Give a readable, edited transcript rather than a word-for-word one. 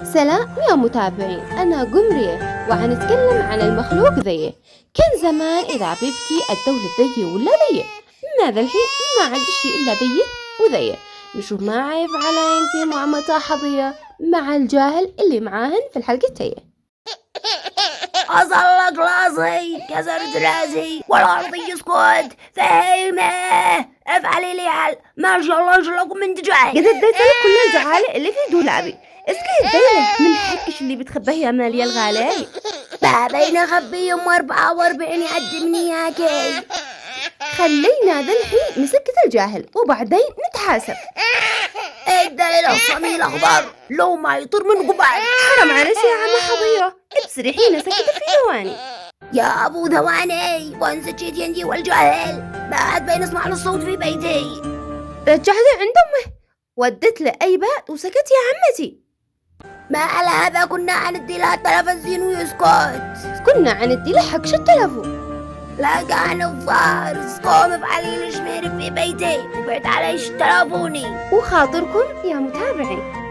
سلام يا متابعين، أنا قمرية وعنتكلم عن المخلوق ذي. كان زمان إذا بيبكي الدولة ذي ولا ذي، ماذا الحين ما عاد شيء إلا ذي وذي. نشوف ما يفعل أنتي مع متاحضية مع الجاهل اللي معاهن في الحلقة تي. أصلك راسي كسرت راسي والأرض يسكت فهيمة افعلي لي حل ما شاء الله شلكم من دجاج قد اديت لك كل الزعالة اللي في دولابي، اسكي الديلة من حقش اللي بتخبيه يا مالية الغالي. ما بين أخبي يوم 44 يقدمني ياكي. خلينا ذا الحين نسكت الجاهل وبعدين نتحاسب. الدليل الصميل الأخضر لو ما يطير من قبل. حرام عليك يا عم حضيرة، تسرحينا سكت في ثواني. يا أبو ثواني وانسى ينجي والجاهل ما عاد بين اسمع الصوت في بيتي. رجعتي عند أمه ودت له أي بات وسكت يا عمتي. ما على هذا كنا عندي لها التلفزيون ويسكت. كنا عندي له حق شو التلفون. لا كان الفارس قوم افعلي لي شمير في بيتي وبعد علي تلفوني. وخاطركم يا متابعين